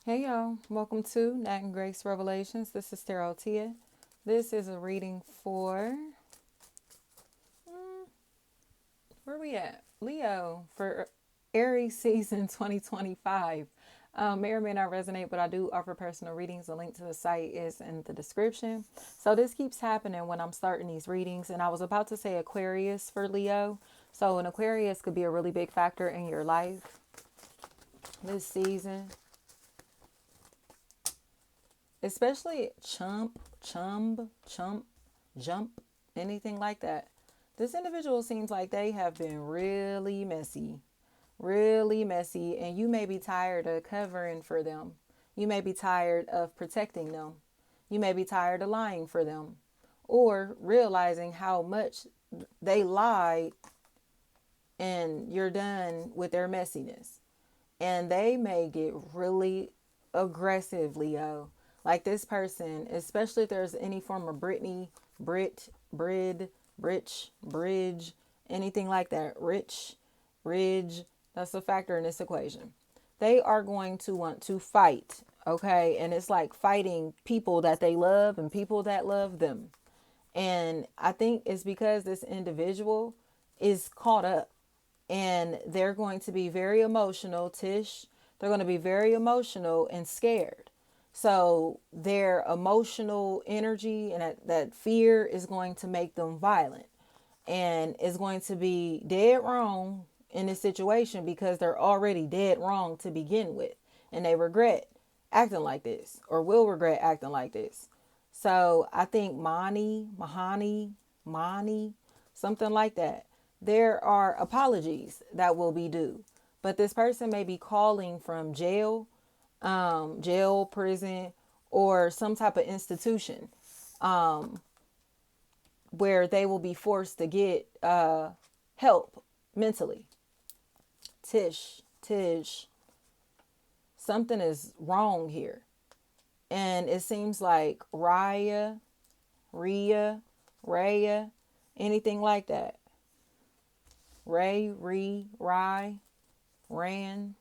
Hey y'all, welcome to Nat and Grace Revelations. This is Tarot Tia. This is a reading for where we at? Leo for Aries season 2025. May or may not resonate, but I do offer personal readings. The link to the site is in the description. So this keeps happening when I'm starting these readings, and I was about to say Aquarius for Leo. So an Aquarius could be a really big factor in your life this season, especially jump, anything like that. This individual seems like they have been really messy, and you may be tired of covering for them. You may be tired of protecting them. You may be tired of lying for them, or realizing how much they lied and you're done with their messiness. And they may get really aggressive, Leo. Like this person, especially if there's any form of Brittany, bridge, anything like that, ridge, that's a factor in this equation. They are going to want to fight, okay? And it's like fighting people that they love and people that love them. And I think it's because this individual is caught up and they're going to be very emotional, Tish. They're going to be very emotional and scared. So their emotional energy and that fear is going to make them violent and is going to be dead wrong in this situation because they're already dead wrong to begin with. And they regret acting like this or will regret acting like this. So I think Mani, something like that. There are apologies that will be due, but this person may be calling from jail, prison, or some type of institution where they will be forced to get help mentally. Tish, something is wrong here. And it seems like Raya, anything like that. Rye, Ran,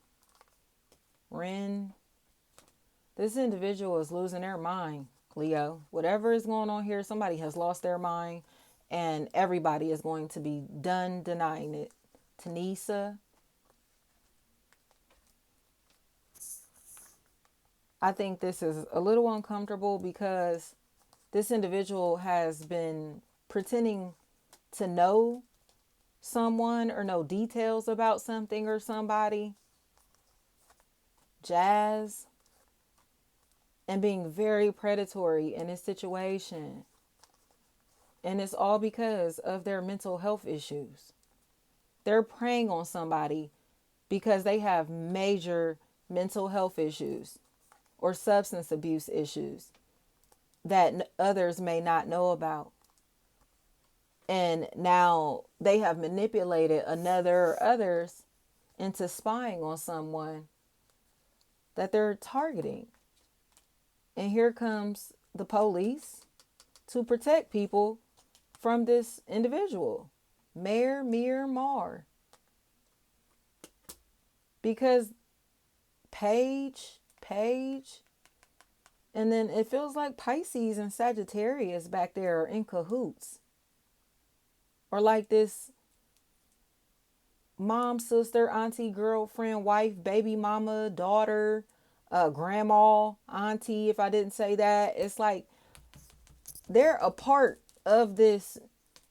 Ren. This individual is losing their mind, Leo. Whatever is going on here, somebody has lost their mind, and everybody is going to be done denying it. Tanisa, I think this is a little uncomfortable because this individual has been pretending to know someone or know details about something or somebody. Jazz, and being very predatory in this situation. And it's all because of their mental health issues. They're preying on somebody because they have major mental health issues or substance abuse issues that others may not know about. And now they have manipulated another or others into spying on someone that they're targeting. And here comes the police to protect people from this individual. Mayor Mir Mar. Because Page, and then it feels like Pisces and Sagittarius back there are in cahoots. Or like this mom, sister, auntie, girlfriend, wife, baby mama, daughter, grandma, auntie, if I didn't say that. It's like they're a part of this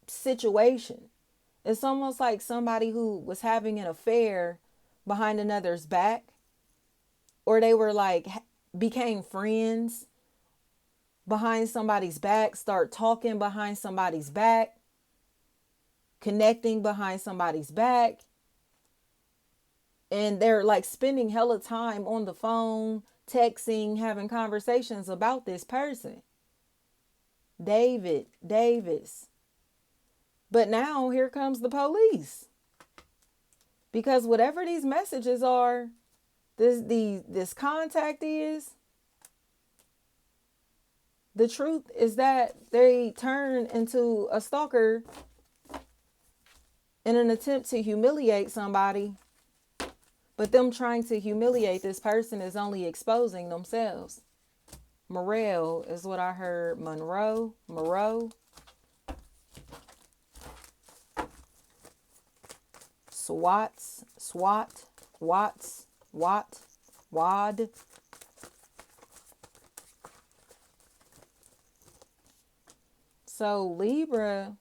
situation. It's almost like somebody who was having an affair behind another's back, or they were like became friends behind somebody's back, start talking behind somebody's back, connecting behind somebody's back, and they're like spending hella time on the phone, texting, having conversations about this person. Davis. But now here comes the police. Because whatever these messages are, this contact is, the truth is that they turn into a stalker in an attempt to humiliate somebody, But them trying to humiliate this person is only exposing themselves. Morale is what I heard. Moreau, SWAT, Watts, Watt, Wad. So Libra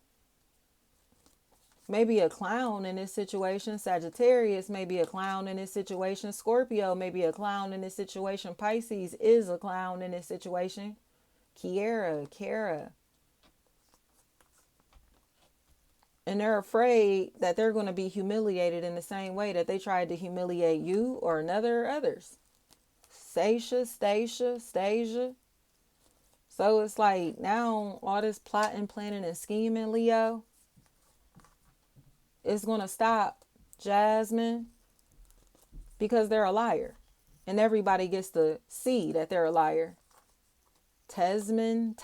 may be a clown in this situation. Sagittarius may be a clown in this situation. Scorpio may be a clown in this situation. Pisces is a clown in this situation. Kara. And they're afraid that they're going to be humiliated in the same way that they tried to humiliate you or others. Stasia. So it's like now all this plotting, planning, and scheming, Leo, is going to stop, Jasmine, because they're a liar. And everybody gets to see that they're a liar. Desmond,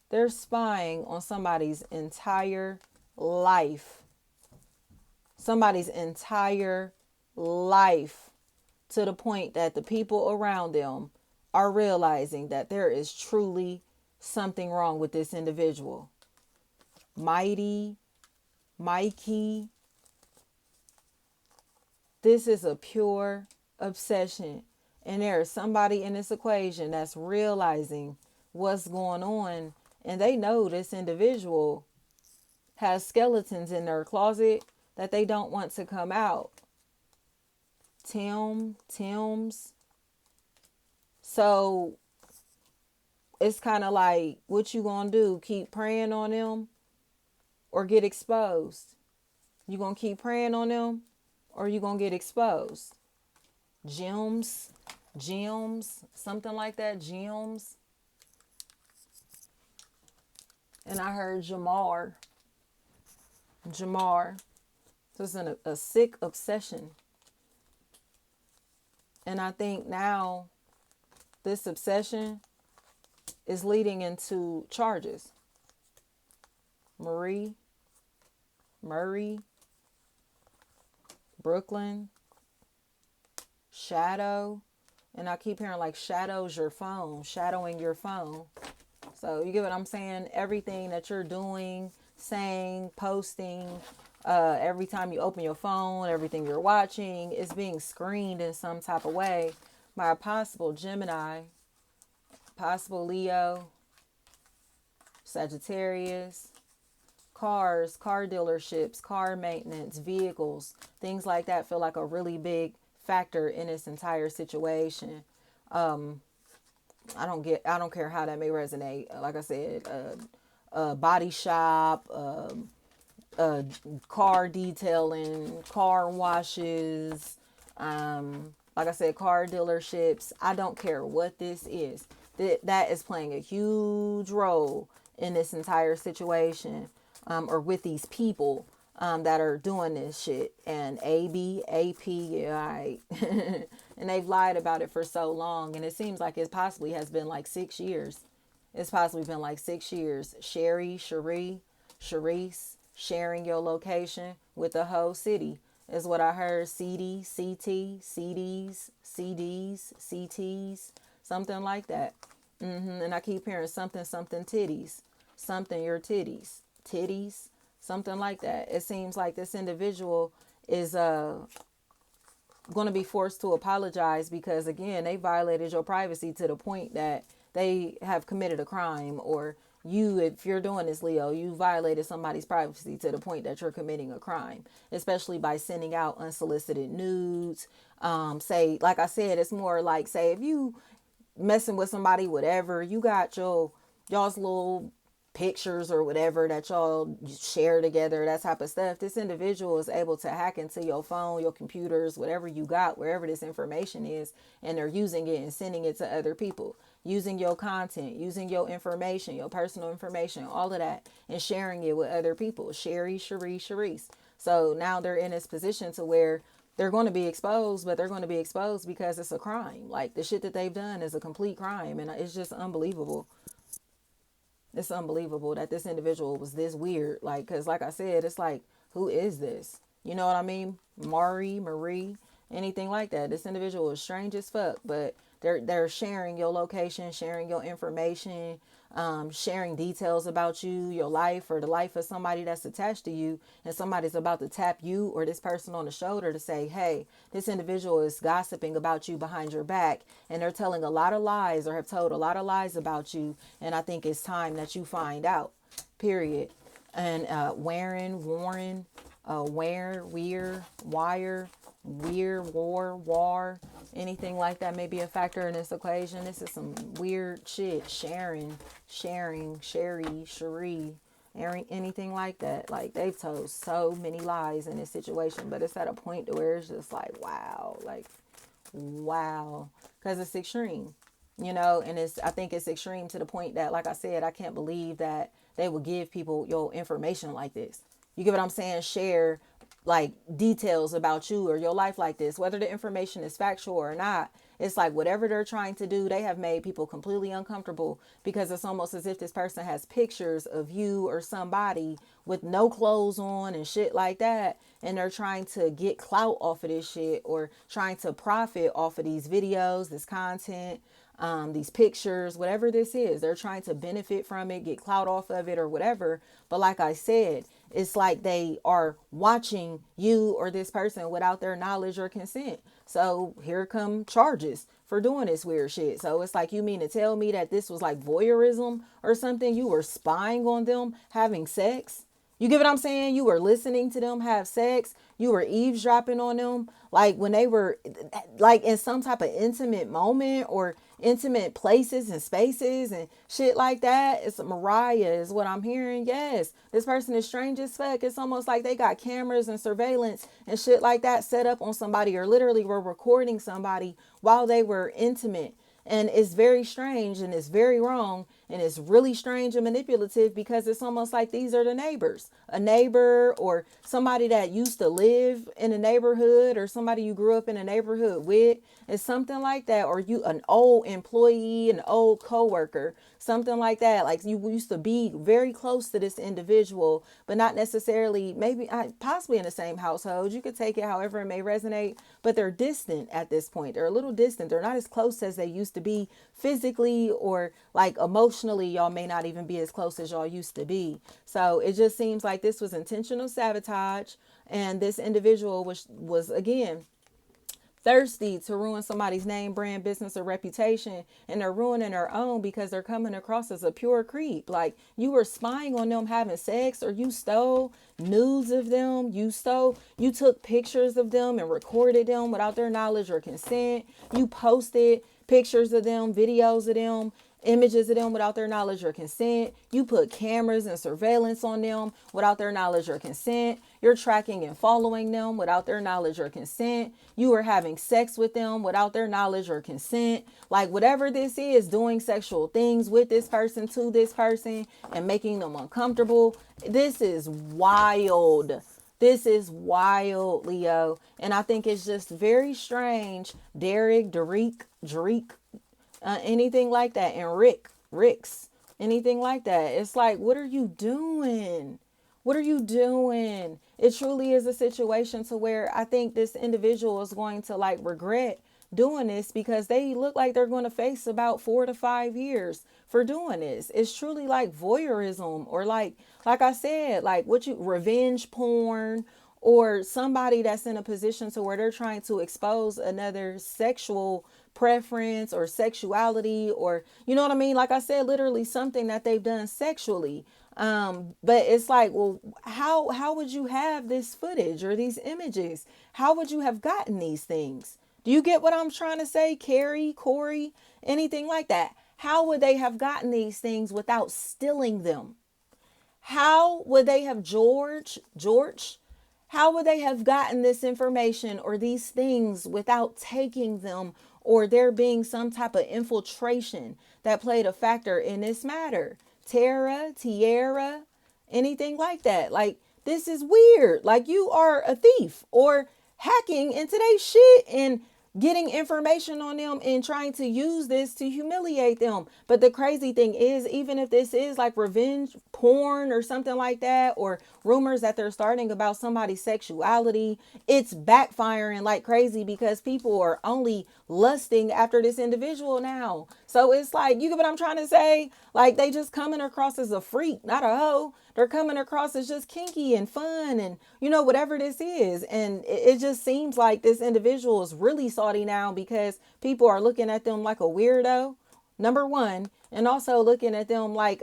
they're spying on somebody's entire life. To the point that the people around them are realizing that there is truly something wrong with this individual. Mikey, this is a pure obsession. And there is somebody in this equation that's realizing what's going on. And they know this individual has skeletons in their closet that they don't want to come out. Tim's. So it's kind of like, what you gonna do? Keep praying on them or get exposed? You gonna keep praying on them or you gonna get exposed? Gems, something like that. Gems. And I heard Jamar. This is a sick obsession. And I think now this obsession is leading into charges. Murray, Brooklyn, Shadow. And I keep hearing like shadowing your phone. So you get what I'm saying? Everything that you're doing, saying, posting, every time you open your phone, everything you're watching is being screened in some type of way by a possible Gemini, possible Leo, Sagittarius, cars, car dealerships, car maintenance, vehicles, things like that feel like a really big factor in this entire situation. I don't care how that may resonate. Like I said, body shop, car detailing, car washes, like I said, car dealerships. I don't care what this is. That is playing a huge role in this entire situation, or with these people that are doing this shit. And AP, yeah, all right. And they've lied about it for so long. And it seems like it possibly has been like 6 years. It's possibly been like 6 years. Sharice, sharing your location with the whole city is what I heard. CDs, CTs, something like that. And I keep hearing something titties, something your titties, something like that. It seems like this individual is going to be forced to apologize because, again, they violated your privacy to the point that they have committed a crime. Or you, if you're doing this, Leo, you violated somebody's privacy to the point that you're committing a crime, especially by sending out unsolicited nudes. Say, like I said, it's more like, say, if you messing with somebody, whatever, you got y'all's little pictures or whatever that y'all share together, that type of stuff. This individual is able to hack into your phone, your computers, whatever you got, wherever this information is, and they're using it and sending it to other people, using your content, using your information, your personal information, all of that, and sharing it with other people. Sharice. So now they're in this position to where they're going to be exposed, but they're going to be exposed because it's a crime. Like, the shit that they've done is a complete crime, and it's just unbelievable. It's unbelievable that this individual was this weird. Like, cause like I said, it's like, who is this? You know what I mean? Marie, anything like that. This individual is strange as fuck, but they're sharing your location, sharing your information, sharing details about you, your life, or the life of somebody that's attached to you, and somebody's about to tap you or this person on the shoulder to say, hey, this individual is gossiping about you behind your back, and they're telling a lot of lies or have told a lot of lies about you, and I think it's time that you find out, period. And Warren, wire, war, anything like that may be a factor in this equation. This is some weird shit. Sherry, Cherie, anything like that. Like, they've told so many lies in this situation, but it's at a point to where it's just like, wow, because it's extreme, and I think it's extreme to the point that, like I said, I can't believe that they would give people your information like this. You get what I'm saying? Share like details about you or your life like this, whether the information is factual or not. It's like whatever they're trying to do, they have made people completely uncomfortable, because it's almost as if this person has pictures of you or somebody with no clothes on and shit like that. And they're trying to get clout off of this shit, or trying to profit off of these videos, this content, these pictures, whatever this is. They're trying to benefit from it, get clout off of it or whatever. But like I said, it's like they are watching you or this person without their knowledge or consent. So here come charges for doing this weird shit. So it's like, you mean to tell me that this was like voyeurism or something? You were spying on them having sex? You get what I'm saying? You were listening to them have sex. You were eavesdropping on them. Like when they were like in some type of intimate moment or intimate places and spaces and shit like that. It's Mariah is what I'm hearing. Yes. This person is strange as fuck. It's almost like they got cameras and surveillance and shit like that set up on somebody, or literally were recording somebody while they were intimate. And it's very strange and it's very wrong, and it's really strange and manipulative, because it's almost like these are the neighbors, a neighbor or somebody that used to live in a neighborhood, or somebody you grew up in a neighborhood with. It's something like that. Or you, an old employee, an old coworker, something like that. Like you used to be very close to this individual, but not necessarily, maybe possibly in the same household. You could take it however it may resonate, but they're distant at this point. They're a little distant. They're not as close as they used to be physically, or like emotionally. Y'all may not even be as close as y'all used to be. So it just seems like this was intentional sabotage, and this individual was again thirsty to ruin somebody's name, brand, business, or reputation, and they're ruining their own because they're coming across as a pure creep. Like, you were spying on them having sex, or you stole nudes of them, you took pictures of them and recorded them without their knowledge or consent. You posted pictures of them, videos of them, images of them without their knowledge or consent. You put cameras and surveillance on them without their knowledge or consent. You're tracking and following them without their knowledge or consent. You are having sex with them without their knowledge or consent. Like, whatever this is, doing sexual things with this person, to this person, and making them uncomfortable. This is wild. This is wild, Leo. And I think it's just very strange. Derek, anything like that. And Rick's, anything like that. It's like, what are you doing? What are you doing? It truly is a situation to where I think this individual is going to like regret doing this, because they look like they're going to face about 4 to 5 years for doing this. It's truly like voyeurism, or like I said, like revenge porn, or somebody that's in a position to where they're trying to expose another sexual preference or sexuality, or you know what I mean? Like I said, literally something that they've done sexually. But it's like, well, how would you have this footage or these images? How would you have gotten these things? Do you get what I'm trying to say? Carrie, Corey, anything like that. How would they have gotten these things without stealing them? How would they have George, how would they have gotten this information or these things without taking them, or there being some type of infiltration that played a factor in this matter? Tierra, anything like that. Like, this is weird. Like, you are a thief or hacking into their shit and getting information on them and trying to use this to humiliate them. But the crazy thing is, even if this is like revenge porn or something like that, or rumors that they're starting about somebody's sexuality, it's backfiring like crazy because people are only lusting after this individual now. So it's like, you get what I'm trying to say? Like, they just coming across as a freak, not a hoe. They're coming across as just kinky and fun and, whatever this is. And it just seems like this individual is really salty now because people are looking at them like a weirdo, number one, and also looking at them like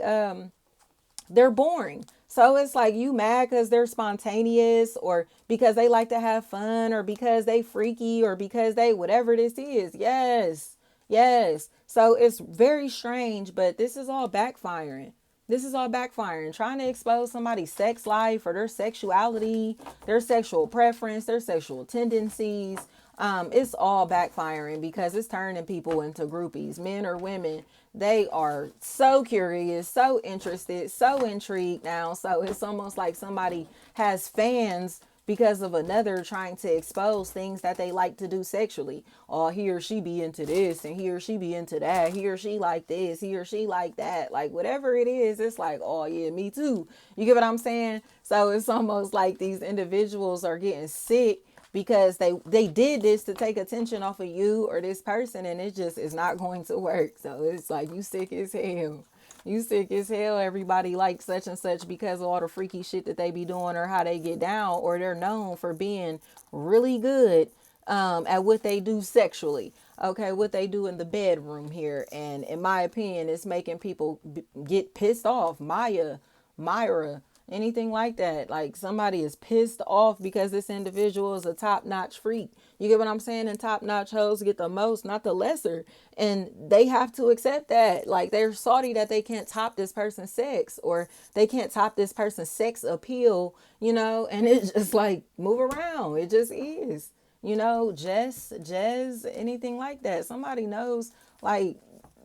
they're boring. So it's like, you mad because they're spontaneous, or because they like to have fun, or because they freaky, or because they whatever this is. Yes. Yes. So it's very strange, but this is all backfiring. This is all backfiring. Trying to expose somebody's sex life or their sexuality, their sexual preference, their sexual tendencies. It's all backfiring because it's turning people into groupies, men or women. They are so curious, so interested, so intrigued now. So it's almost like somebody has fans because of another trying to expose things that they like to do sexually. Or he or she be into this, and he or she be into that. He or she like this, he or she like that. Like, whatever it is, it's like, oh yeah, me too. You get what I'm saying? So it's almost like these individuals are getting sick because they did this to take attention off of you or this person, and it just is not going to work. So it's like, you sick as hell. You sick as hell. Everybody likes such and such because of all the freaky shit that they be doing, or how they get down, or they're known for being really good at what they do sexually. Okay, what they do in the bedroom here. And in my opinion, it's making people get pissed off. Myra, anything like that. Like, somebody is pissed off because this individual is a top-notch freak. You get what I'm saying? And top-notch hoes get the most, not the lesser. And they have to accept that. Like, they're salty that they can't top this person's sex, or they can't top this person's sex appeal, and it's just like, move around. It just is. Jess, anything like that. Somebody knows, like,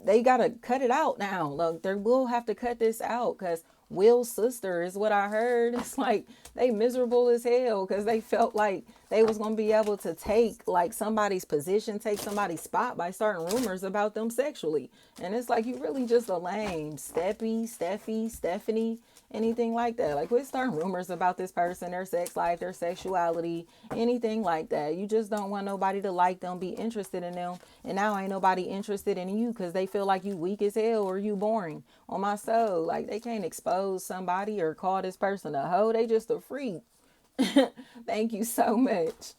they gotta cut it out now. Look, they will have to cut this out because Will's sister is what I heard. It's like they miserable as hell because they felt like they was gonna be able to take like somebody's position, take somebody's spot by starting rumors about them sexually. And it's like, you really just a lame Stephanie, anything like that. Like, quit starting rumors about this person, their sex life, their sexuality, anything like that. You just don't want nobody to like them, be interested in them. And now ain't nobody interested in you because they feel like you weak as hell or you boring. On my soul, like, they can't expose somebody or call this person a hoe. They just a freak. Thank you so much.